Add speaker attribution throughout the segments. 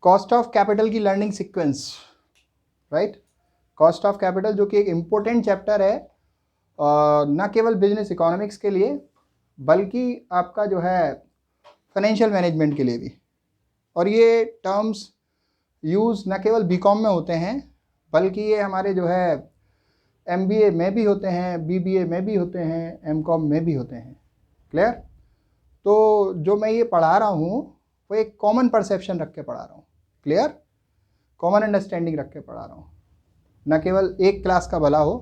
Speaker 1: Cost of capital की learning sequence, right. Cost of capital जो कि एक इम्पोर्टेंट चैप्टर है ना केवल बिजनेस इकोनॉमिक्स के लिए बल्कि आपका जो है फाइनेंशियल मैनेजमेंट के लिए भी। और ये टर्म्स यूज़ न केवल बीकॉम में होते हैं बल्कि ये हमारे जो है एमबीए में भी होते हैं, बीबीए में भी होते हैं, एमकॉम में भी होते हैं। क्लियर। तो जो मैं ये पढ़ा रहा हूँ वो एक कॉमन परसेप्शन रख के पढ़ा रहा हूँ। क्लियर। कॉमन अंडरस्टैंडिंग रख के पढ़ा रहा हूँ, न केवल एक क्लास का भला हो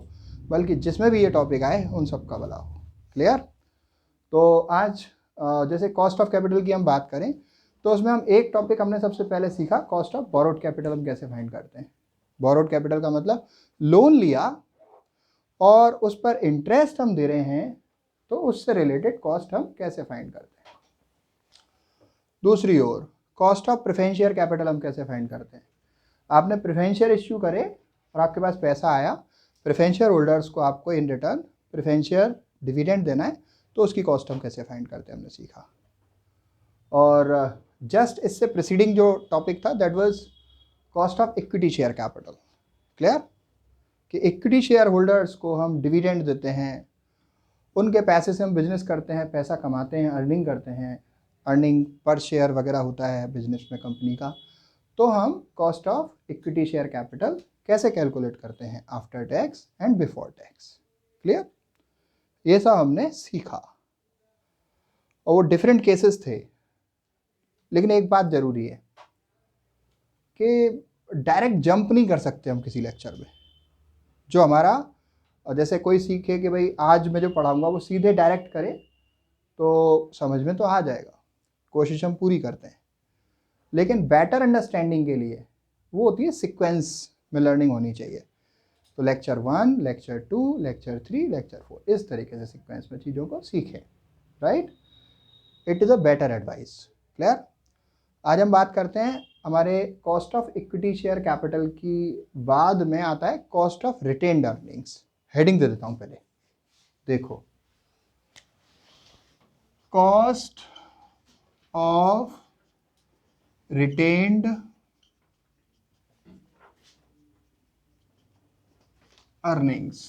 Speaker 1: बल्कि जिसमें भी ये टॉपिक आए उन सब का भला हो। क्लियर। तो आज जैसे कॉस्ट ऑफ कैपिटल की हम बात करें तो उसमें हम एक टॉपिक हमने सबसे पहले सीखा, कॉस्ट ऑफ बोरोड कैपिटल हम कैसे फाइंड करते हैं। बोरोड कैपिटल का मतलब लोन लिया और उस पर इंटरेस्ट हम दे रहे हैं, तो उससे रिलेटेड कॉस्ट हम कैसे फाइंड करते हैं। दूसरी ओर cost of preference share capital हम कैसे फाइंड करते हैं। आपने प्रेफरेंस शेयर इश्यू करे और आपके पास पैसा आया, प्रेफरेंस शेयर होल्डर्स को आपको in return preference share dividend देना है, तो उसकी कॉस्ट हम कैसे फाइंड करते हैं हमने सीखा। और जस्ट इससे प्रीसीडिंग जो टॉपिक था that was cost of equity share capital. Clear. कि इक्विटी शेयर होल्डर्स को हम डिविडेंड देते हैं, उनके पैसे से हम बिजनेस करते हैं, पैसा कमाते हैं, अर्निंग करते हैं, अर्निंग पर शेयर वगैरह होता है बिजनेस में कंपनी का, तो हम cost of equity share capital कैसे कैलकुलेट करते हैं after tax and before tax. Clear. ये सब हमने सीखा और वो डिफरेंट केसेस थे। लेकिन एक बात ज़रूरी है कि डायरेक्ट जंप नहीं कर सकते हम किसी लेक्चर में। जो हमारा जैसे कोई सीखे कि भाई आज मैं जो पढ़ाऊंगा वो सीधे डायरेक्ट करे तो समझ में तो आ जाएगा, कोशिश हम पूरी करते हैं, लेकिन बेटर अंडरस्टैंडिंग के लिए वो होती है सीक्वेंस में लर्निंग होनी चाहिए। तो लेक्चर 1, लेक्चर 2, लेक्चर 3, लेक्चर 4 इस तरीके से सीक्वेंस में चीज़ों को सीखें, right. It is a better advice. Clear. आज हम बात करते हैं हमारे cost of equity share capital की बाद में आता है cost of retained earnings. Heading दे देता हूं पहले, देखो कॉस्ट ऑफ रिटेन्ड अर्निंग्स।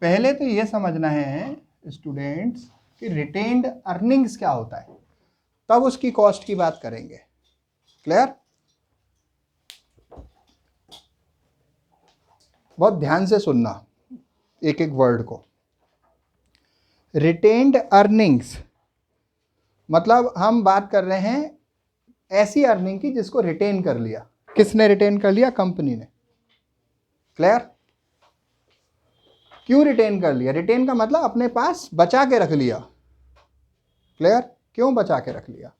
Speaker 1: पहले तो ये समझना है स्टूडेंट्स कि रिटेन्ड अर्निंग्स क्या होता है, तब उसकी कॉस्ट की बात करेंगे। क्लियर। बहुत ध्यान से सुनना एक एक वर्ड को। रिटेन्ड अर्निंग्स मतलब हम बात कर रहे हैं ऐसी अर्निंग की जिसको रिटेन कर लिया। किसने रिटेन कर लिया? कंपनी ने। क्लियर। क्यों रिटेन कर लिया? रिटेन का मतलब अपने पास बचा के रख लिया। क्लियर। क्यों बचा के रख लिया?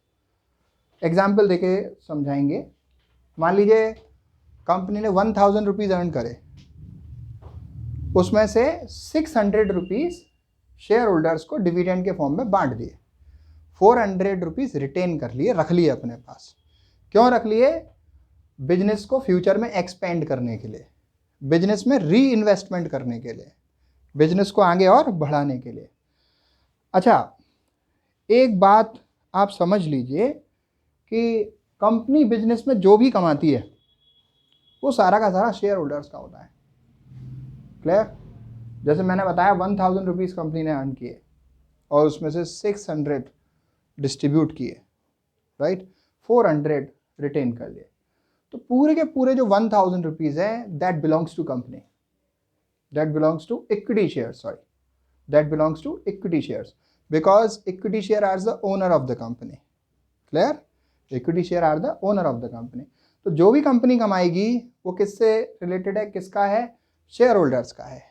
Speaker 1: एग्जाम्पल देके समझाएंगे। मान लीजिए कंपनी ने 1000 रुपीज़ अर्न करे, उसमें से 600 रुपीज़ शेयर होल्डर्स को डिविडेंड के फॉर्म में बांट दिए, 400 रुपीज़ रिटेन कर लिए, रख लिए अपने पास। क्यों रख लिए? बिजनेस को फ्यूचर में एक्सपेंड करने के लिए, बिजनेस में री इन्वेस्टमेंट करने के लिए, बिजनेस को आगे और बढ़ाने के लिए। अच्छा, एक बात आप समझ लीजिए कि कंपनी बिजनेस में जो भी कमाती है वो सारा का सारा शेयर होल्डर्स का होता है। क्लियर। जैसे मैंने बताया 1000 रुपीज़ कंपनी ने अर्न किए और उसमें से 600 डिस्ट्रीब्यूट किए, राइट, 400 रिटेन कर लिए, तो पूरे के पूरे जो 1000 रुपीज़ है that belongs to company, that belongs to equity shares, sorry, that belongs to equity shares because equity share are the owner of the company. Clear? Equity share are the owner of the company. तो जो भी company कमाएगी वो किससे related है? किसका है? Share holders का है।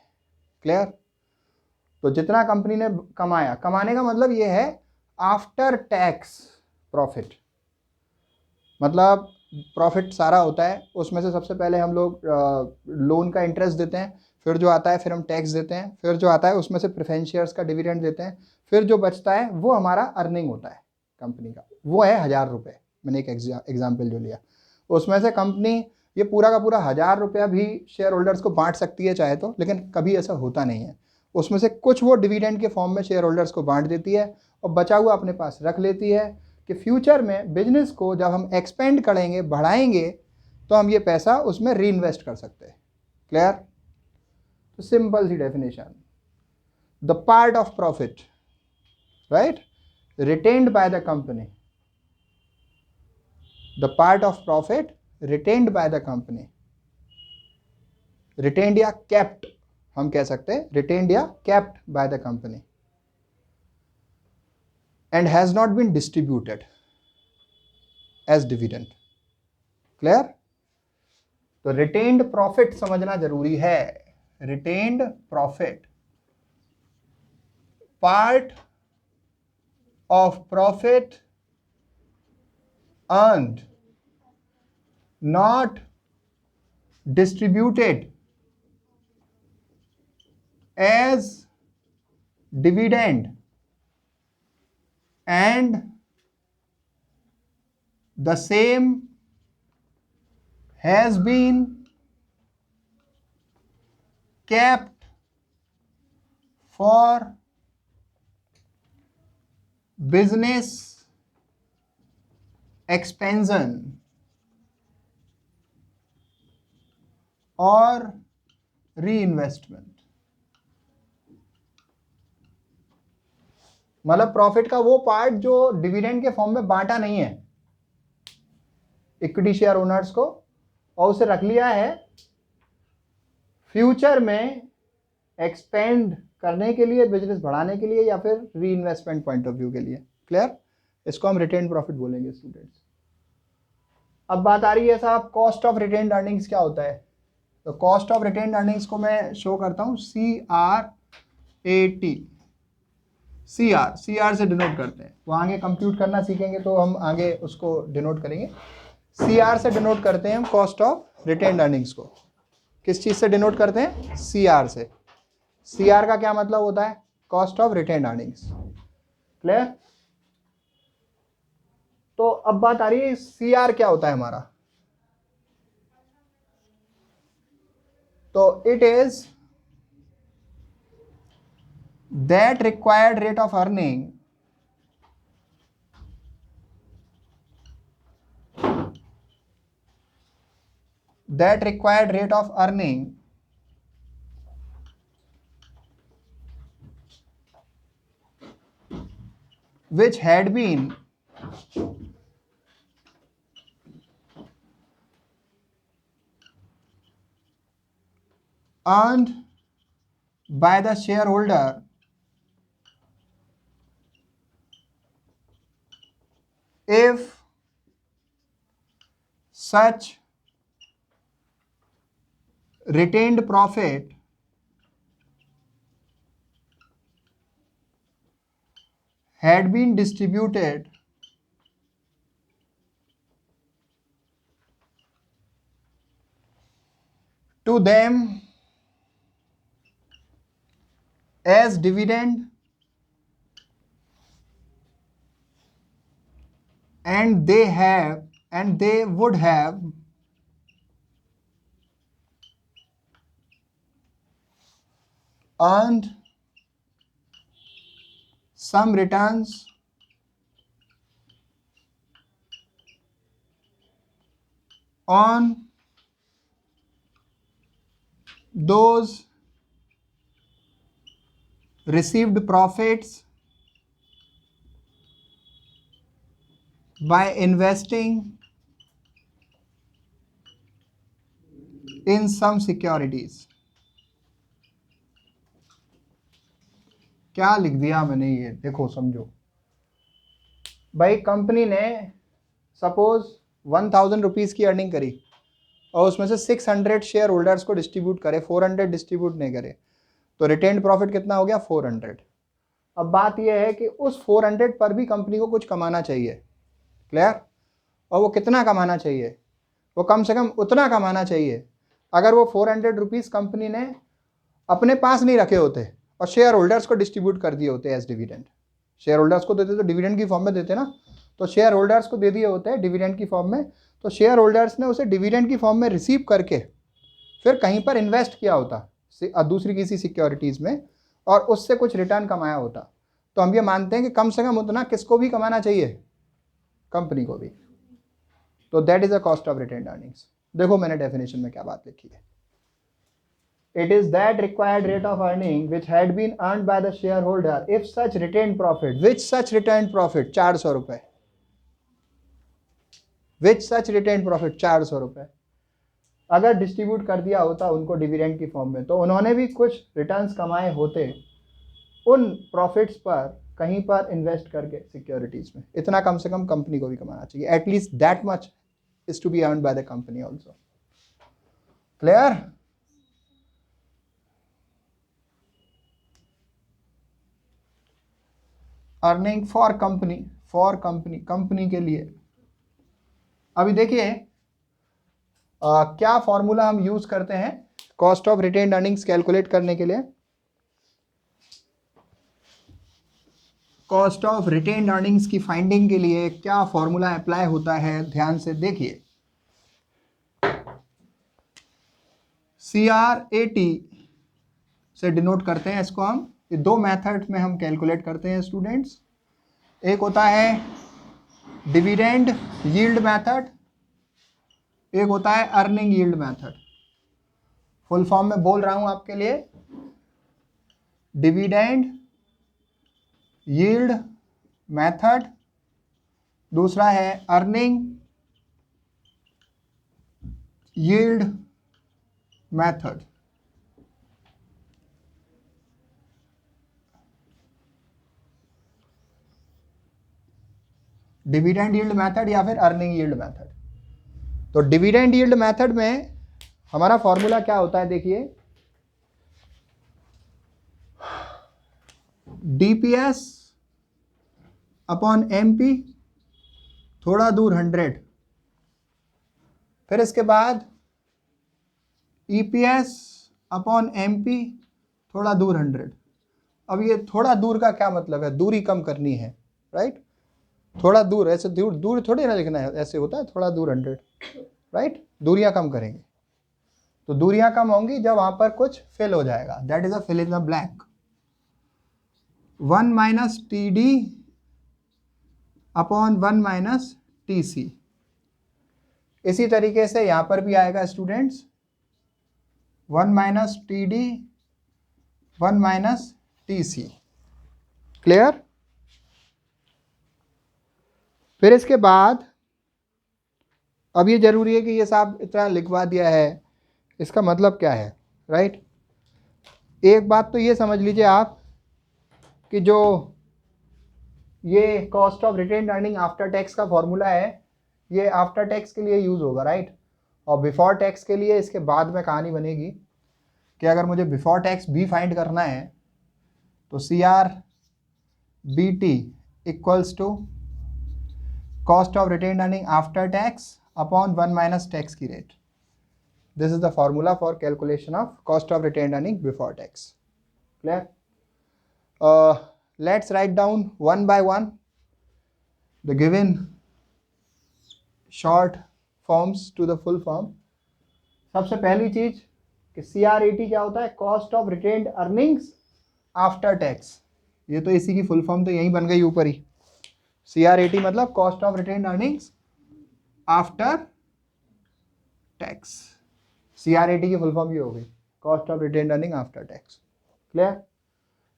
Speaker 1: क्लियर। तो जितना कंपनी ने कमाया, कमाने का मतलब ये है आफ्टर टैक्स प्रॉफिट, मतलब प्रॉफिट सारा होता है, उसमें से सबसे पहले हम लोग लोन का इंटरेस्ट देते हैं, फिर जो आता है फिर हम टैक्स देते हैं, फिर जो आता है उसमें से प्रेफरेंस शेयर्स का डिविडेंड देते हैं, फिर जो बचता है वो हमारा अर्निंग होता है कंपनी का, वो है 1000 रुपये। मैंने एक एग्जाम्पल जो लिया उसमें से कंपनी ये पूरा का पूरा 1000 रुपया भी शेयर होल्डर्स को बांट सकती है चाहे तो, लेकिन कभी ऐसा होता नहीं है। उसमें से कुछ वो डिविडेंड के फॉर्म में शेयर होल्डर्स को बांट देती है और बचा हुआ अपने पास रख लेती है कि फ्यूचर में बिजनेस को जब हम एक्सपेंड करेंगे, बढ़ाएंगे, तो हम ये पैसा उसमें री इन्वेस्ट कर सकते हैं। क्लियर? तो सिंपल सी definition, the part of profit, right, retained by the company, the part of profit retained by the company, retained या कैप्ट हम कह सकते हैं, रिटेन्ड या kept by the company, and has not been distributed as dividend. Clear? तो retained profit समझना जरूरी है। Retained profit, part of profit earned not distributed as dividend and the same has been kept for business expansion or reinvestment। मतलब profit का वो part जो dividend के form में बांटा नहीं है इक्विटी शेयर ओनर्स को, और उसे रख लिया है फ्यूचर में एक्सपेंड करने के लिए, बिजनेस बढ़ाने के लिए, या फिर री इन्वेस्टमेंट पॉइंट ऑफ व्यू के लिए। क्लियर? इसको हम रिटेन्ड प्रॉफिट बोलेंगे स्टूडेंट्स। अब बात आ रही है साहब, कॉस्ट ऑफ रिटेन्ड अर्निंग्स क्या होता है? तो कॉस्ट ऑफ रिटेन्ड अर्निंग्स को मैं शो करता हूं, CRAT, CR से डिनोट करते हैं। वो आगे कंप्यूट करना सीखेंगे तो हम आगे उसको डिनोट करेंगे। CR से डिनोट करते हैं हम कॉस्ट ऑफ रिटेन्ड अर्निंग्स को। किस चीज़ से डिनोट करते हैं? CR से। CR का क्या मतलब होता है? Cost of retained earnings. Clear? तो अब बात आ रही है CR क्या होता है हमारा? तो it is that required rate of earning which had been earned by the shareholder if such retained profit had been distributed to them as dividend and they would have earned some returns on those received profits by investing in some securities। क्या लिख दिया मैंने? ये देखो, समझो भाई, company ने suppose 1000 rupees की अर्निंग करी और उसमें से 600 शेयर होल्डर्स को डिस्ट्रीब्यूट करे, 400 डिस्ट्रीब्यूट नहीं करे, तो रिटेन्ड प्रॉफिट कितना हो गया? 400। अब बात यह है कि उस 400 पर भी कंपनी को कुछ कमाना चाहिए। क्लियर? और वो कितना कमाना चाहिए? वो कम से कम उतना कमाना चाहिए अगर वो 400 रुपीज़ कंपनी ने अपने पास नहीं रखे होते और शेयर होल्डर्स को डिस्ट्रीब्यूट कर दिए होते एज डिविडेंड। शेयर होल्डर्स को देते तो डिविडेंड की फॉर्म में देते ना, तो शेयर होल्डर्स को दे दिए होते हैं डिविडेंड की फॉर्म में, तो शेयर होल्डर्स ने उसे डिविडेंड की फॉर्म में रिसीव करके फिर कहीं पर इन्वेस्ट किया होता दूसरी किसी सिक्योरिटीज़ में और उससे कुछ रिटर्न कमाया होता, तो हम ये मानते हैं कि कम से कम उतना किसको भी कमाना चाहिए, कंपनी को भी। तो that is a cost of retained earnings. देखो मैंने डेफिनेशन में क्या बात लिखी है, it is that required rate of earning which had been earned by the share holder if such retained profit, which such retained profit 400 रुपए, विच such retained profit 400 रुपए अगर डिस्ट्रीब्यूट कर दिया होता उनको डिविडेंड की फॉर्म में, तो उन्होंने भी कुछ रिटर्न्स कमाए होते उन प्रॉफिट्स पर कहीं पर इन्वेस्ट करके सिक्योरिटीज में। इतना कम से कम कंपनी को भी कमाना चाहिए, at least that much is to be earned by the company also. Clear? Earning for company, for company, company के लिए। अभी देखिए क्या फॉर्मूला हम यूज करते हैं cost of retained earnings calculate करने के लिए। कॉस्ट ऑफ रिटेन्ड अर्निंग्स की फाइंडिंग के लिए क्या फॉर्मूला अप्लाई होता है, ध्यान से देखिए। CRAT से डिनोट करते हैं इसको हम। ये दो मेथड में हम कैलकुलेट करते हैं स्टूडेंट्स। एक होता है डिविडेंड यील्ड मेथड, एक होता है earning yield method. Full form में बोल रहा हूं आपके लिए, डिविडेंड यील्ड मेथड, दूसरा है earning yield method. Dividend yield method या फिर अर्निंग यील्ड मेथड। तो डिविडेंड यील्ड मेथड में हमारा फॉर्मूला क्या होता है, देखिए DPS अपॉन MP, थोड़ा दूर 100, फिर इसके बाद EPS अपॉन MP, थोड़ा दूर 100। अब ये थोड़ा दूर का क्या मतलब है, दूरी कम करनी है, राइट। थोड़ा दूर, ऐसे दूर दूर थोड़ी ना लिखना है, ऐसे होता है थोड़ा दूर 100, राइट। दूरियां कम करेंगे, तो दूरियां कम होंगी जब वहां पर कुछ फिल हो जाएगा, that is a fill in the blank. 1 minus TD upon 1 minus TC। इसी तरीके से यहां पर भी आएगा students, 1 minus TD 1 minus TC। Clear? फिर इसके बाद अब ये जरूरी है कि ये साहब इतना लिखवा दिया है, इसका मतलब क्या है, राइट। एक बात तो ये समझ लीजिए आप कि जो ये cost of retained earning after tax का फॉर्मूला है, ये आफ्टर टैक्स के लिए यूज होगा, राइट। और बिफोर टैक्स के लिए इसके बाद में कहानी बनेगी कि अगर मुझे बिफोर टैक्स भी फाइंड करना है तो CRBT equals to cost of retained earning after tax upon 1 minus tax की rate. This is the formula for calculation of cost of retained earning before tax. Clear? Let's write down one by one the given short forms to the full form. सबसे पहली चीज कि CRAT क्या होता है, cost of retained earnings after tax. ये तो इसी की फुल फॉर्म तो यही बन गई ऊपर ही। CRAT मतलब cost of retained earnings after tax. CRAT की फुल फॉर्म ये हो गई, cost of retained earning after tax. Clear?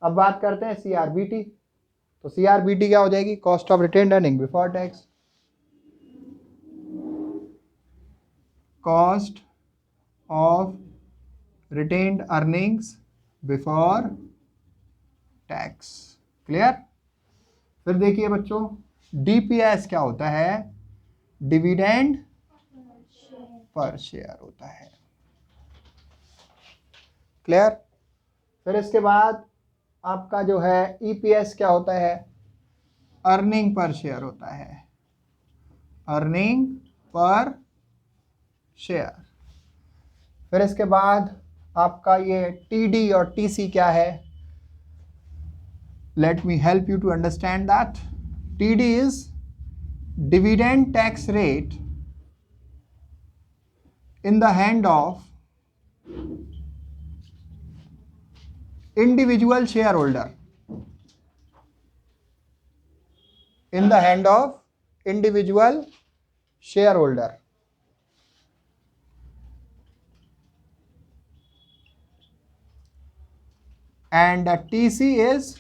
Speaker 1: अब बात करते हैं CRBT। तो CRBT क्या हो जाएगी, cost of retained earning before tax. Cost of retained earnings before tax. Clear? फिर देखिए बच्चों, DPS क्या होता है, डिविडेंड पर शेयर होता है। क्लियर? फिर इसके बाद आपका जो है EPS क्या होता है, अर्निंग पर शेयर होता है, अर्निंग पर शेयर। फिर इसके बाद आपका ये TD और TC क्या है, let me help you to understand that. TD is dividend tax rate in the hand of individual shareholder, in the hand of individual shareholder. And TC is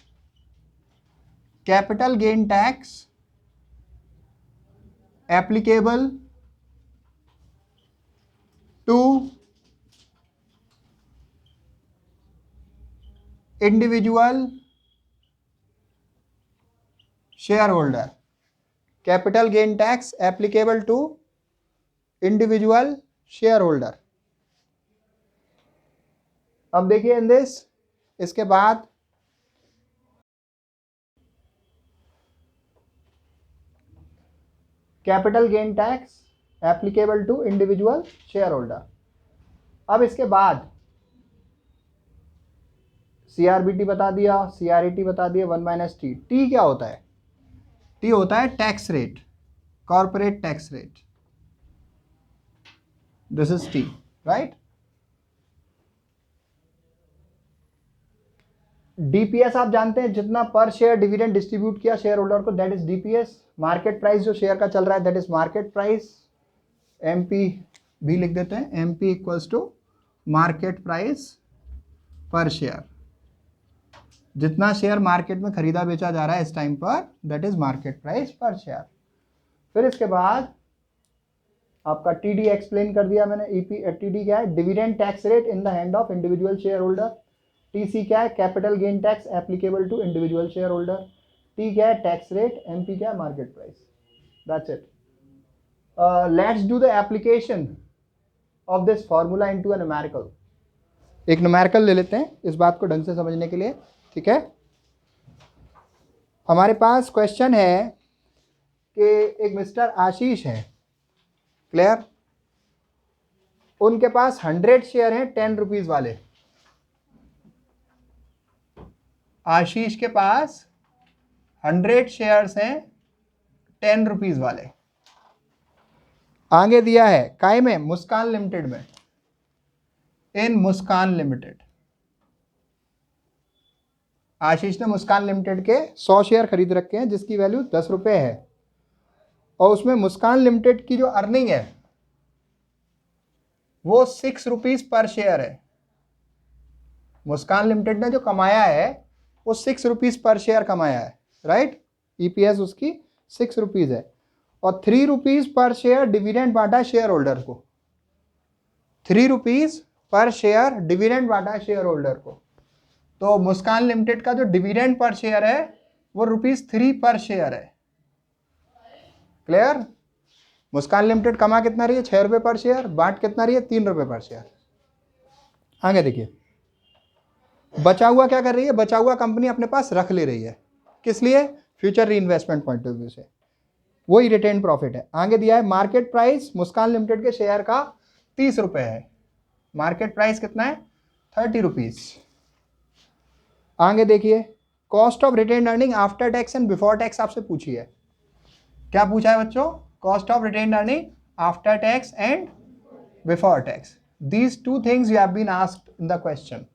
Speaker 1: capital gain tax applicable to individual shareholder. Capital gain tax applicable to individual shareholder. अब देखिए इन this, इसके बाद capital gain tax applicable to individual share holder. अब इसके बाद सीआरबीटी बता दिया, सीआरईटी बता दिया, 1 माइनस टी। टी क्या होता है? टी होता है tax rate, corporate tax rate. This is T, right. DPS आप जानते हैं, जितना पर शेयर डिविडेंड डिस्ट्रीब्यूट किया शेयर होल्डर को, that is DPS. Market price जो शेयर का चल रहा है, that is market price. MP भी लिख देते हैं, MP equals to market price per share. जितना शेयर मार्केट में खरीदा बेचा जा रहा है इस टाइम पर, that is market price per share. फिर इसके बाद आपका टीडी एक्सप्लेन कर दिया मैंने। ईपी टीडी क्या है? Dividend tax rate in the hand of individual share holder. TC क्या है? Capital gain tax applicable to individual share holder. T क्या है? Tax rate. एमपी क्या है? Market price. That's it. Let's do the application of this formula into an numerical. एक numerical ले लेते हैं इस बात को ढंग से समझने के लिए, ठीक है। हमारे पास क्वेश्चन है कि एक मिस्टर आशीष है, क्लियर। उनके पास 100 शेयर हैं 10 रुपीज वाले। आशीष के पास 100 शेयर्स हैं 10 रुपीज वाले। आगे दिया है काय में? मुस्कान लिमिटेड में, इन मुस्कान लिमिटेड। आशीष ने मुस्कान लिमिटेड के 100 शेयर खरीद रखे हैं जिसकी वैल्यू 10 रुपये है, और उसमें मुस्कान लिमिटेड की जो अर्निंग है वो 6 रुपीज पर शेयर है। मुस्कान लिमिटेड ने जो कमाया है वो 6 रुपीज पर शेयर कमाया है, राइट। ईपीएस उसकी 6 रुपीज है, और 3 रुपीज पर शेयर डिविडेंड बांटा शेयर होल्डर को। 3 रुपीज पर शेयर डिविडेंड बांटा शेयर होल्डर को। तो मुस्कान लिमिटेड का जो डिविडेंड पर शेयर है वो ₹3 पर शेयर है, क्लियर। मुस्कान लिमिटेड कमा कितना रही है? 6 रुपये पर शेयर। बांट कितना रही है? 3 रुपये पर शेयर। आगे देखिए, बचा हुआ क्या कर रही है? बचा हुआ कंपनी अपने पास रख ले रही है, किस लिए? फ्यूचर री इन्वेस्टमेंट पॉइंट ऑफ व्यू से, वही रिटेन प्रॉफिट है। आगे दिया है मार्केट प्राइस मुस्कान लिमिटेड के शेयर का 30 रुपये है। मार्केट प्राइस कितना है? 30 रुपीज। आगे देखिए, cost of retain earning after tax and before tax आपसे पूछी है। क्या पूछा है बच्चों? Cost of retain earning after tax and before tax. These 2 things you have been asked in the question,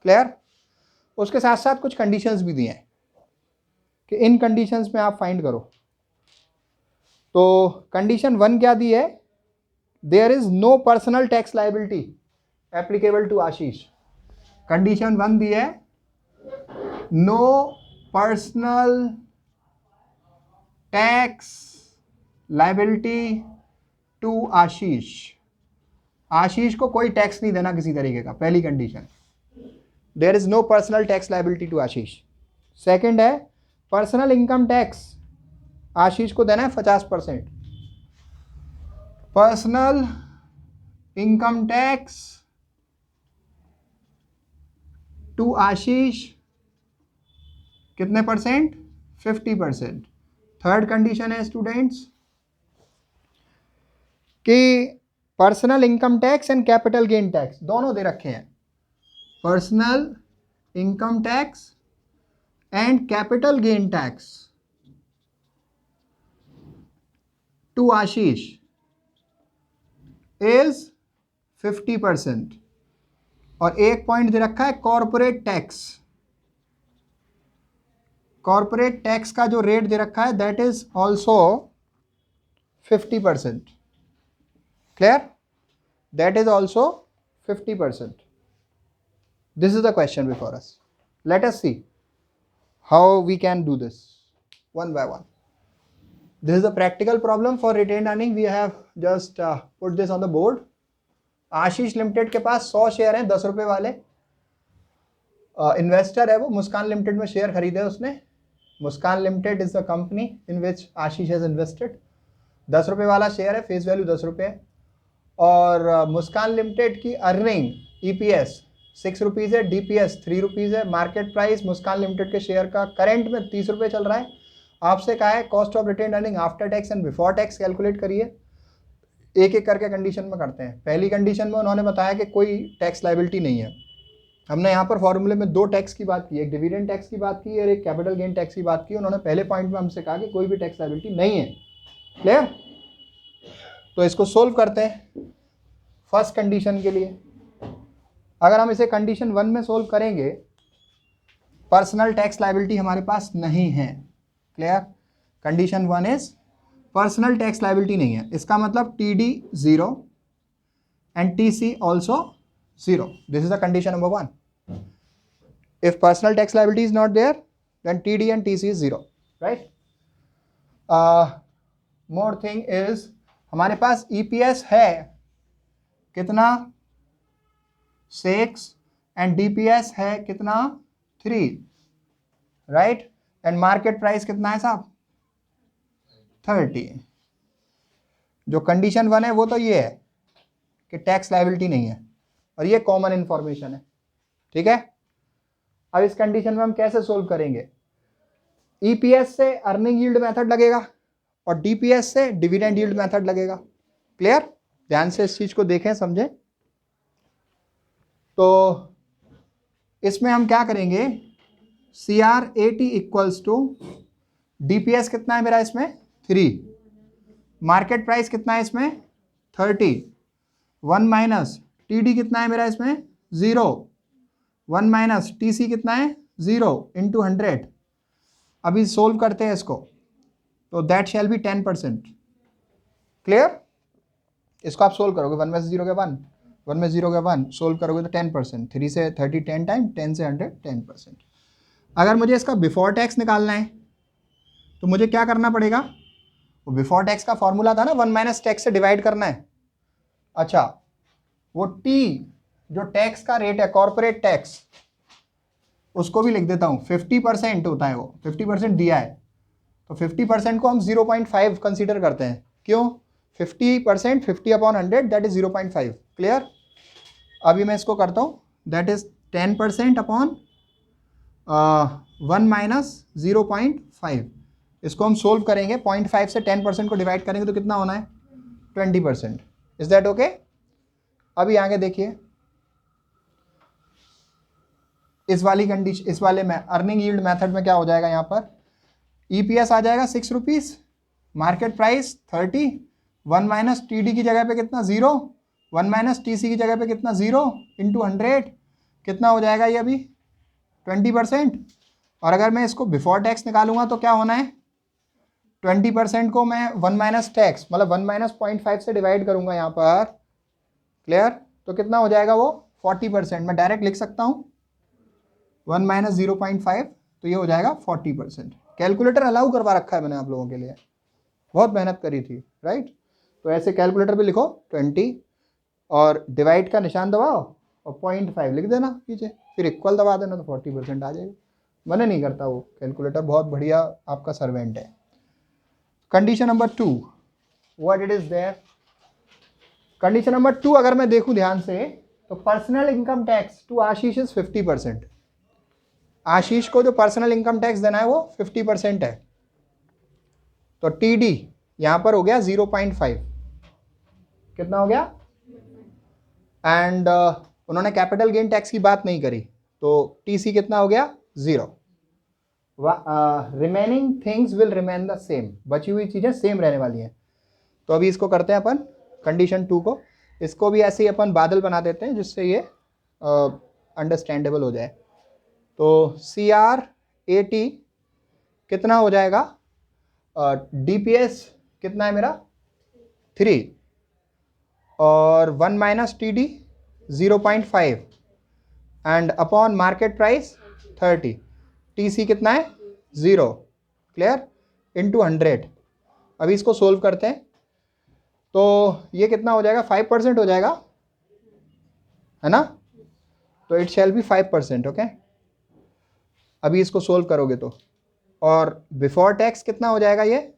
Speaker 1: clear. उसके साथ साथ कुछ कंडीशंस भी दिए हैं कि इन कंडीशंस में आप फाइंड करो। तो कंडीशन 1 क्या दी है? There is no personal tax liability applicable to Ashish. Condition 1 दी है, no personal tax liability to Ashish. Ashish को कोई टैक्स नहीं देना किसी तरीके का, पहली condition. There is no personal tax liability to Ashish. Second है, पर्सनल इनकम टैक्स आशीष को देना है 50%। Personal income tax to Ashish कितने परसेंट? 50%। थर्ड कंडीशन है स्टूडेंट्स कि personal income tax and capital gain tax दोनों दे रखे हैं। Personal income tax and capital gain tax to Ashish is 50%। और एक पॉइंट दे रखा है कॉर्पोरेट टैक्स। कॉर्पोरेट टैक्स का जो रेट दे रखा है that is also 50%. Clear? That is also 50%. This is the question before us. Let us see how we can do this one by one. This is a practical problem for retained earning. We have just put this on the board. Ashish limited के पास 100 share हैं 10 रुपए वाले. Investor है वो, मुस्कान limited में share खरीदे उसने. Muskan Limited is the company in which Ashish has invested. 10 रुपए वाला शेयर है, फेस वैल्यू 10 रुपये. और मुस्कान लिमिटेड की अर्निंग EPS 6 रुपीज़ है, DPS 3 रुपीज़ है. मार्केट प्राइस मुस्कान लिमिटेड के शेयर का करंट में 30 रुपये चल रहा है. आपसे कहा है cost of retained earning after tax and before tax calculate करिए. एक एक करके कंडीशन में करते हैं. पहली कंडीशन में उन्होंने बताया कि कोई टैक्स लायबिलिटी नहीं है. हमने यहाँ पर फॉर्मूले में 2 टैक्स की बात की, एक डिविडेंड टैक्स की बात की और एक कैपिटल गेन टैक्स की बात की. उन्होंने पहले पॉइंट में हमसे कहा कि कोई भी टैक्स लायबिलिटी नहीं है. क्लियर? तो इसको सोल्व करते हैं फर्स्ट कंडीशन के लिए. अगर हम इसे कंडीशन 1 में सोल्व करेंगे, पर्सनल टैक्स लायबिलिटी हमारे पास नहीं है. Clear? Condition 1 is personal tax liability नहीं है. इसका मतलब TD 0 and TC also 0. This is the condition number 1. If personal tax liability is not there then TD and TC is 0. Right? More thing is हमारे पास EPS है कितना 6 and DPS है कितना 3. राइट? एंड मार्केट प्राइस कितना है साहब 30. जो कंडीशन 1 है वो तो ये है कि टैक्स लायबिलिटी नहीं है और ये कॉमन इंफॉर्मेशन है. ठीक है? अब इस कंडीशन में हम कैसे सोल्व करेंगे? EPS से अर्निंग यील्ड मेथड लगेगा और DPS से डिविडेंड यील्ड मेथड लगेगा. क्लियर? ध्यान से इस चीज को देखें, समझें. तो इसमें हम क्या करेंगे? CR80 इक्वल्स टू DPS कितना है मेरा इसमें 3, मार्केट प्राइस कितना है इसमें 30, 1 माइनस TD कितना है मेरा इसमें 0, 1 माइनस TC कितना है 0 इंटू 100. अभी सोल्व करते हैं इसको, तो दैट शैल बी 10%. क्लियर? इसको आप सोल्व करोगे 1 में से 0 के 1, 1 में 0 के 1 सोल्व करोगे तो 10%. 3 से 30 10 टाइम, 10 से 100 10%. अगर मुझे इसका बिफोर टैक्स निकालना है तो मुझे क्या करना पड़ेगा? वो बिफोर टैक्स का फॉर्मूला था ना 1 माइनस टैक्स से डिवाइड करना है. अच्छा, वो T जो टैक्स का रेट है कॉर्पोरेट टैक्स, उसको भी लिख देता हूँ. 50% होता है वो, 50% दिया है तो 50% को हम 0.5 कंसीडर करते हैं. क्यों? 50% 50/100 दैट इज 0.5. क्लियर? अभी मैं इसको करता हूँ, दैट इज 10% अपॉन 1 माइनस 0.5. इसको हम सोल्व करेंगे. 0.5 से 10% को डिवाइड करेंगे तो कितना होना है 20%. Is that okay? अभी आगे देखिए, इस वाली कंडीशन, इस वाले में अर्निंग यील्ड मेथड में क्या हो जाएगा? यहाँ पर EPS आ जाएगा 6 rupees, market price 30, 1 minus TD की जगह पे कितना 0, 1 माइनस TC की जगह पे कितना 0 इंटू 100 कितना हो जाएगा ये अभी 20%. और अगर मैं इसको बिफोर टैक्स निकालूंगा तो क्या होना है? 20% को मैं 1 माइनस टैक्स मतलब 1 माइनस 0.5 से डिवाइड करूंगा यहाँ पर. क्लियर? तो कितना हो जाएगा वो 40%. मैं डायरेक्ट लिख सकता हूँ 1 माइनस 0.5, तो ये हो जाएगा 40%. कैलकुलेटर अलाउ करवा रखा है मैंने आप लोगों के लिए, बहुत मेहनत करी थी. राइट? तो ऐसे कैलकुलेटर पे लिखो 20 और डिवाइड का निशान दबाओ और 0.5 लिख देना पीछे, फिर इक्वल दबा देना तो 40% आ जाएगा. मैंने नहीं करता वो कैलकुलेटर, बहुत बढ़िया आपका सर्वेंट है. Condition number 2, what it is there? Condition number 2 अगर मैं देखूं ध्यान से तो personal income tax to Ashish is 50%. Ashish को जो पर्सनल इनकम टैक्स देना है वो 50% है. तो TD यहां पर हो गया 0.5. कितना हो गया? एंड उन्होंने कैपिटल गेन टैक्स की बात नहीं करी, तो TC कितना हो गया 0. Remaining things will remain the same. बची हुई चीजें सेम रहने वाली हैं. तो अभी इसको करते हैं अपन कंडीशन 2 को. इसको भी ऐसे ही अपन बादल बना देते हैं जिससे ये अंडरस्टैंडेबल हो जाए. तो CR80 कितना हो जाएगा, DPS कितना है मेरा 3 और 1 minus TD 0.5 and upon market price 30, TC कितना है 0, क्लियर, इनटू 100। अभी इसको सोल्व करते हैं तो ये कितना हो जाएगा 5% हो जाएगा, है ना, तो इट शैल बी 5%, ओके। अभी इसको सोल्व करोगे तो, और बिफोर टैक्स कितना हो जाएगा, ये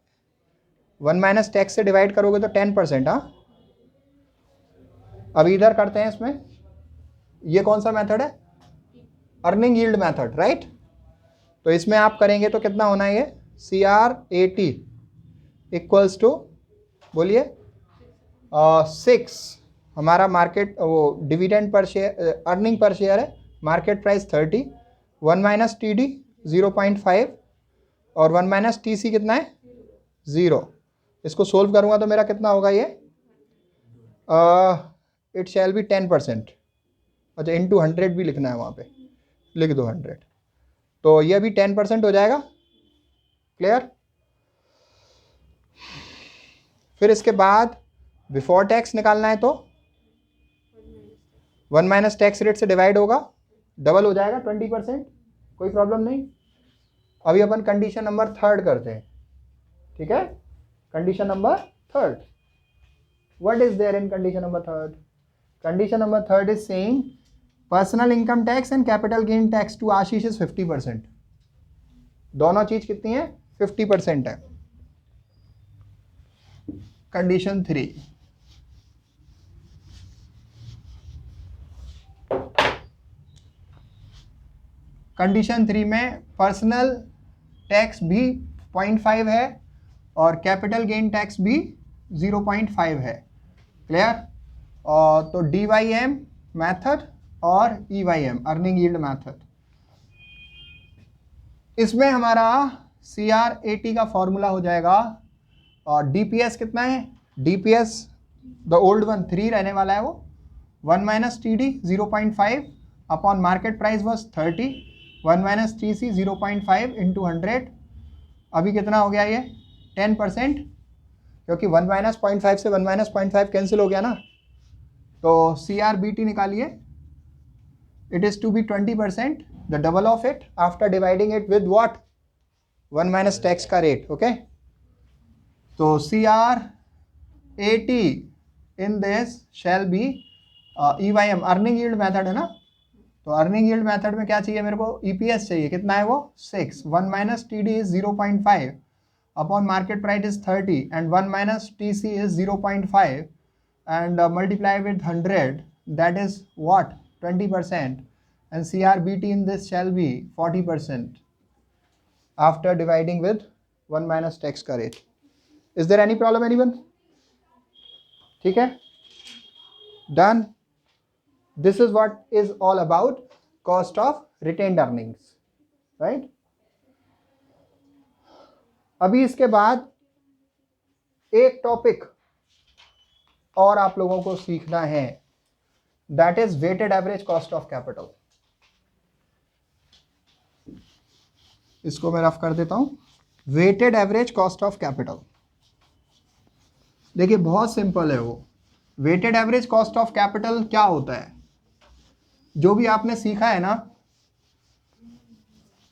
Speaker 1: 1 माइनस टैक्स से डिवाइड करोगे तो 10%, हाँ। अभी इधर करते हैं इसमें, ये कौन सा मेथड है, अर्निंग यील्ड मेथड, राइट। तो इसमें आप करेंगे तो कितना होना है, ये CR80 इक्वल्स टू, बोलिए 6, हमारा मार्केट वो dividend per share, earning per share है, मार्केट प्राइस 30, 1 माइनस TD 0.5 और 1 माइनस TC कितना है 0। इसको सोल्व करूंगा तो मेरा कितना होगा, ये इट शैल बी 10%। अच्छा, इनटू 100 भी लिखना है, वहाँ पे लिख दो 100, तो ये भी 10% हो जाएगा, क्लियर। फिर इसके बाद बिफोर टैक्स निकालना है तो 1 माइनस टैक्स रेट से डिवाइड होगा, डबल हो जाएगा 20%, कोई प्रॉब्लम नहीं। अभी अपन कंडीशन नंबर 3 करते हैं, ठीक है। Condition number 3, what is there in condition number 3? Condition number 3 is saying personal income tax and capital gain tax to Ashish is 50%। दोनों चीज कितनी है, 50% है। कंडीशन 3, कंडीशन 3 में पर्सनल टैक्स भी 0.5 है और कैपिटल गेन टैक्स भी 0.5 है, क्लियर। तो DYM मेथड और EYM अर्निंग यील्ड मेथड, इसमें हमारा CR80 का फॉर्मूला हो जाएगा, और DPS कितना है, DPS द ओल्ड वन 3 रहने वाला है, वो 1 minus TD 0.5 upon market price was 30, 1 minus TC 0.5 into 100। अभी कितना हो गया ये 10%, क्योंकि 1 माइनस 0.5 से 1 माइनस 0.5 कैंसिल हो गया ना, तो CRBT निकालिए, it is to be 20%, the double of it after dividing it with what 1 minus tax का रेट, ओके। तो CR80 in this shall be EYM earning yield method है ना, तो अर्निंग यील्ड मेथड में क्या चाहिए मेरे को, EPS चाहिए, कितना है वो 6, 1 minus TD is 0.5 upon market price is 30 and 1 minus TC is 0.5 and multiply with 100, that is what 20%, and CRBT in this shall be 40% after dividing with 1 minus tax का rate. Is there any problem anyone? ठीक है, done. This is what is all about cost of retained earnings, right? अभी इसके बाद एक topic और आप लोगों को सीखना है, that is weighted average cost of capital. इसको मैं रफ कर देता हूं, weighted average cost of capital. देखिए बहुत सिंपल है वो। Weighted average cost of capital क्या होता है, जो भी आपने सीखा है ना,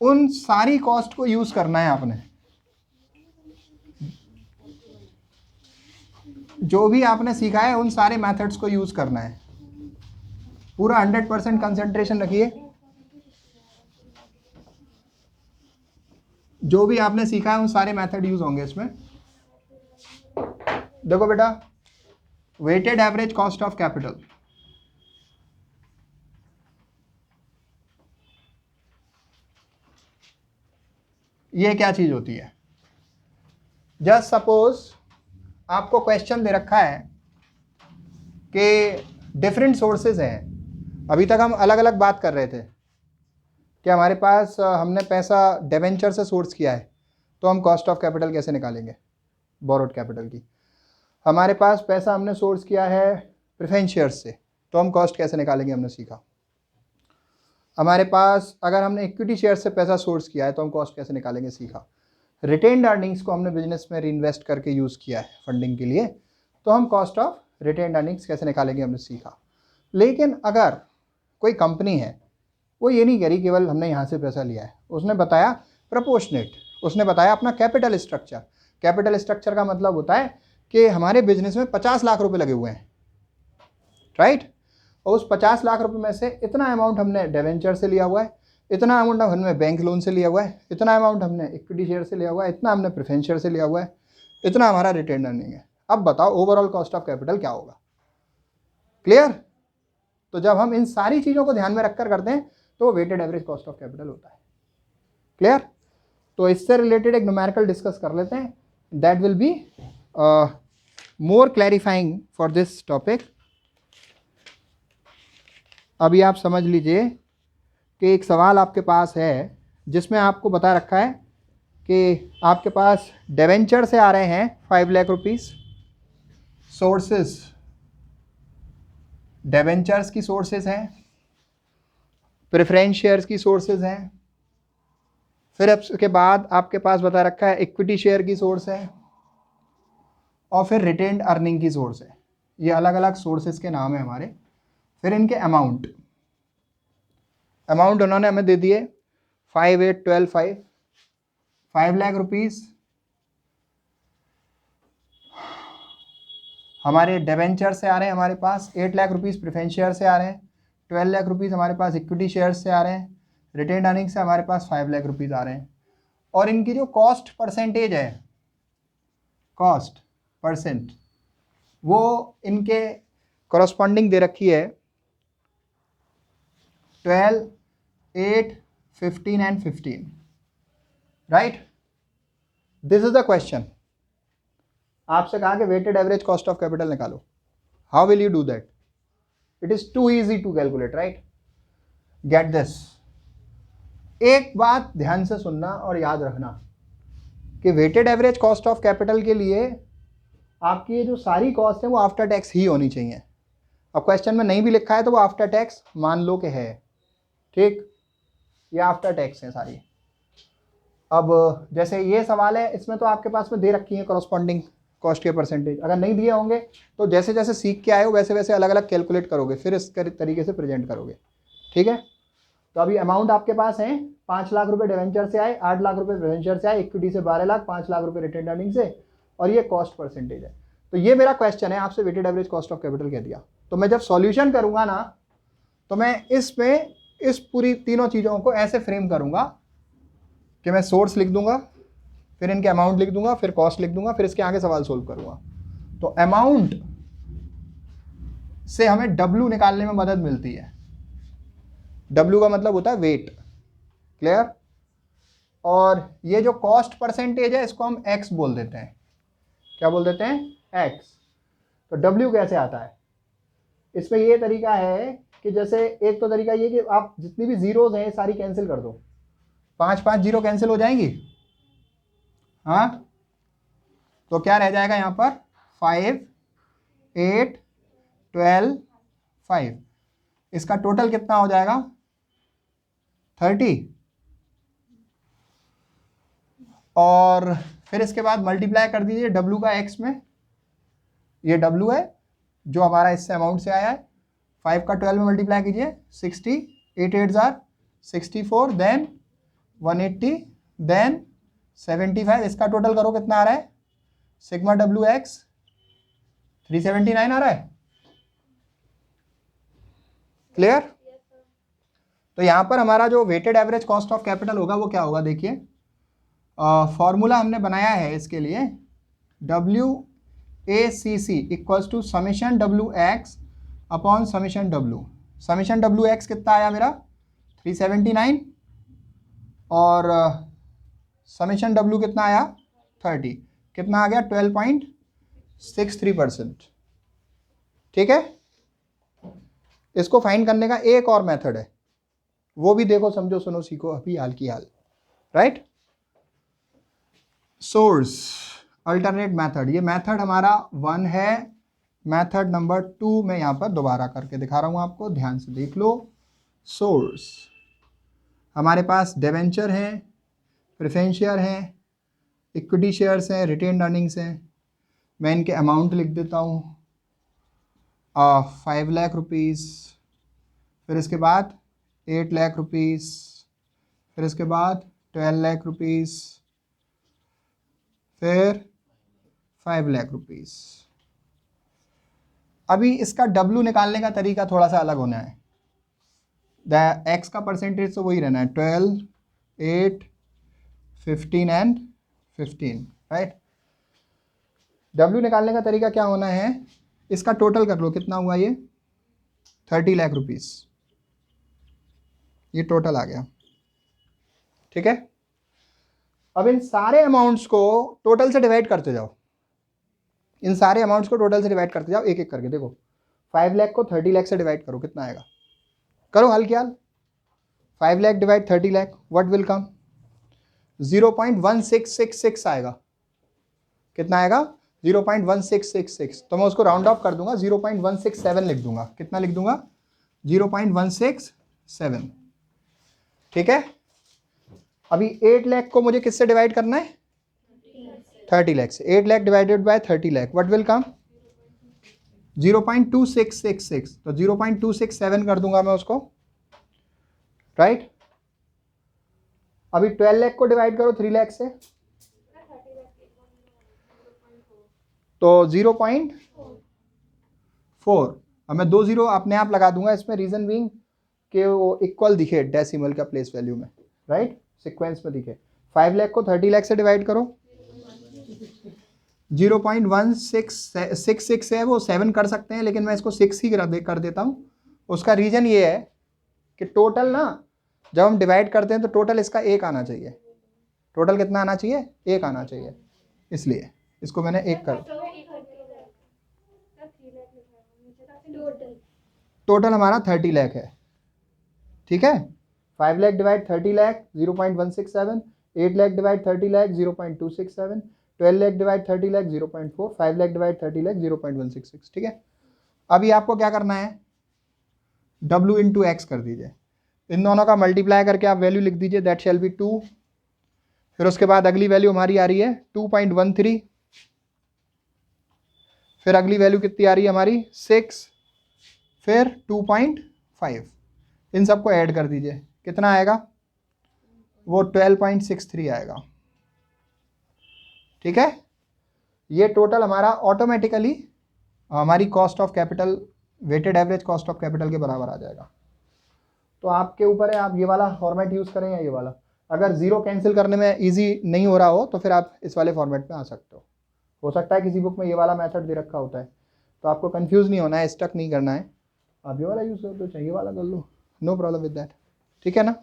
Speaker 1: उन सारी कॉस्ट को यूज करना है आपने। जो भी आपने सीखा है उन सारे मेथड्स को यूज करना है, पूरा 100% कंसंट्रेशन रखिए। जो भी आपने सीखा है उन सारे मेथड यूज होंगे इसमें। देखो बेटा, weighted average cost of capital, ये क्या चीज होती है। जस्ट सपोज आपको क्वेश्चन दे रखा है कि डिफरेंट सोर्सेज हैं। अभी तक हम अलग अलग बात कर रहे थे कि हमारे पास हमने पैसा डिवेंचर से सोर्स किया है, तो हम कॉस्ट ऑफ कैपिटल कैसे निकालेंगे, बोरोड कैपिटल की। हमारे पास पैसा हमने सोर्स किया है प्रेफरेंस शेयर्स से, तो हम कॉस्ट कैसे निकालेंगे, हमने सीखा। हमारे पास अगर हमने इक्विटी शेयर से पैसा सोर्स किया है तो हम कॉस्ट कैसे निकालेंगे, सीखा। रिटेन्ड अर्निंग्स को हमने बिजनेस में रीइन्वेस्ट करके यूज़ किया है फंडिंग के लिए, तो हम कॉस्ट ऑफ रिटेन्ड अर्निंग्स कैसे निकालेंगे हमने सीखा। लेकिन अगर कोई कंपनी है, वो ये नहीं करी केवल हमने यहाँ से पैसा लिया है, उसने बताया प्रपोर्शनेट, उसने बताया अपना कैपिटल स्ट्रक्चर। कैपिटल स्ट्रक्चर का मतलब होता है कि हमारे बिजनेस में 50 लाख रुपए लगे हुए हैं, राइट, और उस 50 लाख रुपए में से इतना अमाउंट हमने डिवेंचर से लिया हुआ है, इतना अमाउंट हमने बैंक लोन से लिया हुआ है, इतना अमाउंट हमने इक्विटी शेयर से लिया हुआ है, इतना हमने प्रेफरेंस शेयर से लिया हुआ है, इतना हमारा रिटेन अर्निंग है। अब बताओ ओवरऑल कॉस्ट ऑफ कैपिटल क्या होगा? क्लियर? तो जब हम इन सारी चीज़ों को ध्यान में रखकर करते हैं तो weighted average cost of capital होता है। क्लियर? तो इससे रिलेटेड एक न्यूमेरिकल डिस्कस कर लेते हैं, that will be more clarifying for this topic. अभी आप समझ लीजिए कि एक सवाल आपके पास है जिसमें आपको बता रखा है कि आपके पास डिवेंचर से आ रहे हैं 5 लाख रुपीस, सोर्सेस डिवेंचर्स की सोर्सेज हैं, प्रेफरेंस शेयर्स की सोर्सेज हैं, फिर उसके बाद आपके पास बता रखा है इक्विटी शेयर की सोर्स है, और फिर रिटेन्ड अर्निंग की सोर्स है। ये अलग अलग सोर्सेज के नाम है हमारे। फिर इनके अमाउंट उन्होंने हमें दे दिए 5, 8, 12, 5 लाख रुपीस हमारे डिवेंचर से आ रहे हैं हमारे पास, 8 लाख रुपीस प्रेफरेंस शेयर से आ रहे हैं, 12 लाख रुपीस हमारे पास इक्विटी शेयर से आ रहे हैं, रिटेन्ड अर्निंग से हमारे पास 5 लाख रुपीस आ रहे हैं। और इनकी जो कॉस्ट परसेंटेज है, कॉस्ट परसेंट, वो इनके कॉरस्पॉन्डिंग दे रखी है 12, 8, 15 and 15, right. This is the question. आपसे कहा कि weighted average cost of capital निकालो, how will you do that? It is too easy to calculate, right. Get this, एक बात ध्यान से सुनना और याद रखना कि weighted average cost of capital के लिए आपकी ये जो सारी कॉस्ट है वो आफ्टर टैक्स ही होनी चाहिए। अब क्वेश्चन में नहीं भी लिखा है तो वो आफ्टर टैक्स मान लो कि है, ठीक, ये आफ्टर टैक्स है सारी। अब जैसे ये सवाल है, इसमें तो आपके पास में दे रखी है कॉरस्पॉन्डिंग कॉस्ट के परसेंटेज। अगर नहीं दिए होंगे तो जैसे जैसे सीख के आए हो वैसे वैसे अलग अलग कैलकुलेट करोगे, फिर इस तरीके से प्रेजेंट करोगे, ठीक है। तो अभी अमाउंट आपके पास है 5 लाख रुपए डिवेंचर से आए, 8 लाख रुपए प्रेफरेंस से आए, इक्विटी से 12 लाख, 5 लाख रुपए रिटेन्ड अर्निंग से, और ये कॉस्ट परसेंटेज है। तो ये मेरा क्वेश्चन है, आपसे weighted average cost of capital कह दिया। तो मैं जब सॉल्यूशन करूंगा ना, तो मैं इसमें इस पूरी तीनों चीज़ों को ऐसे फ्रेम करूंगा कि मैं सोर्स लिख दूंगा, फिर इनके अमाउंट लिख दूंगा, फिर कॉस्ट लिख दूंगा, फिर इसके आगे सवाल सोल्व करूंगा। तो अमाउंट से हमें डब्ल्यू निकालने में मदद मिलती है। डब्ल्यू का मतलब होता है वेट, क्लियर। और ये जो कॉस्ट परसेंटेज है इसको हम एक्स बोल देते हैं। क्या बोल देते हैं? एक्स। तो डब्ल्यू कैसे आता है? इसमें ये तरीका है कि जैसे एक तो तरीका ये कि आप जितनी भी जीरोज हैं सारी कैंसिल कर दो, 5 जीरो कैंसिल हो जाएंगी, हाँ। तो क्या रह जाएगा यहाँ पर? 5, 8, 12, 5। इसका टोटल कितना हो जाएगा? 30। और फिर इसके बाद मल्टीप्लाई कर दीजिए डब्ल्यू का एक्स में। ये डब्ल्यू है जो हमारा इससे अमाउंट से आया है। 5 का 12 में मल्टीप्लाई कीजिए, 60, 8 8 जार 64, देन 180, देन 75। इसका टोटल करो कितना आ रहा है? सिग्मा डब्ल्यू एक्स 379 आ रहा है, क्लियर। तो यहां पर हमारा जो weighted average cost of capital होगा वो क्या होगा? देखिए, फॉर्मूला हमने बनाया है इसके लिए, WACC equals to summation WX upon summation W। Summation WX कितना आया मेरा? 379, और समीशन W कितना आया? 30। कितना आ गया? 12.63%, ठीक है। इसको फाइंड करने का एक और मेथड है, वो भी देखो, समझो, सुनो, सीखो अभी हाल की हाल, राइट। सोर्स अल्टरनेट मेथड, ये मेथड हमारा 1 है। मेथड नंबर 2 मैं यहाँ पर दोबारा करके दिखा रहा हूँ आपको, ध्यान से देख लो। सोर्स हमारे पास डिवेंचर है, प्रेफरेंस शेयर है, इक्विटी शेयर्स हैं, रिटेन अर्निंग्स हैं, मैं इनके अमाउंट लिख देता हूँ 5 लाख रुपीज़, फिर इसके बाद 8 लाख रुपीज़, फिर इसके बाद 12 लाख रुपीज़, फिर 5 लाख रुपीज़। अभी इसका डब्ल्यू निकालने का तरीका थोड़ा सा अलग होना है। द एक्स का परसेंटेज तो वही रहना है 12, 8, 15 एंड 15, राइट। डब्ल्यू निकालने का तरीका क्या होना है, इसका टोटल कर लो, कितना हुआ ये 30 लाख रुपीज़, ये टोटल आ गया, ठीक है। अब इन सारे अमाउंट्स को टोटल से डिवाइड करते जाओ, इन सारे अमाउंट्स को टोटल से डिवाइड करते जाओ एक एक करके। देखो 5 लाख को 30 लाख से डिवाइड करो, कितना आएगा, करो हल ख्याल। 5 lakh divide 30 lakh, what will come, 0.1666 आएगा। कितना आएगा, 0.1666। तो मैं उसको राउंड ऑफ कर दूंगा, 0.167 लिख दूंगा। कितना लिख दूंगा, 0.167, ठीक है। अभी 8 लाख को मुझे किससे डिवाइड करना है, 30 लाख से। 8 lakh divided by 30 lakh, what will come, 0.2666। तो 0.267 कर दूंगा मैं उसको, राइट। अभी 12 लाख को डिवाइड करो 3 लाख से, तो 0.4। अब मैं 2 जीरो अपने आप लगा दूंगा इसमें, रीजन बीइंग कि वो इक्वल दिखे डेसिमल का प्लेस वैल्यू में, राइट, सीक्वेंस में दिखे। 5 लाख को 30 लाख से डिवाइड करो, 0.1666 है, वो 7 कर सकते हैं, लेकिन मैं इसको 6 ही कर देता हूँ। उसका रीज़न ये है कि टोटल ना जब हम डिवाइड करते हैं तो टोटल इसका 1 आना चाहिए। टोटल कितना आना चाहिए, 1 आना चाहिए, इसलिए इसको मैंने 1 कर। टोटल हमारा 30 लाख है, ठीक है। 5 lakh divide 30 lakh 0.167, 8 lakh divide 30 lakh 0.267, 12 lakh divide 30 lakh 0.4, 5 lakh divide 30 lakh 0.166, ठीक है। अभी आपको क्या करना है, W इंटू एक्स कर दीजिए, इन दोनों का मल्टीप्लाई करके आप वैल्यू लिख दीजिए, दैट शैल बी 2। फिर उसके बाद अगली वैल्यू हमारी आ रही है 2.13, फिर अगली वैल्यू कितनी आ रही है हमारी 6, फिर 2.5। इन सबको ऐड कर दीजिए, कितना आएगा, वो 12.63 आएगा, ठीक है। ये टोटल हमारा ऑटोमेटिकली हमारी cost of capital, weighted average cost of capital के बराबर आ जाएगा। तो आपके ऊपर है, आप ये वाला फॉर्मेट यूज़ करें या ये वाला। अगर जीरो कैंसिल करने में इजी नहीं हो रहा हो तो फिर आप इस वाले फॉर्मेट में आ सकते हो सकता है किसी बुक में ये वाला मेथड दे रखा होता है, तो आपको कंफ्यूज नहीं होना है, स्टक नहीं करना है, आप ये वाला यूज़ कर दो, चाहिए वाला कर लो, नो प्रॉब्लम विद दैट, ठीक है ना।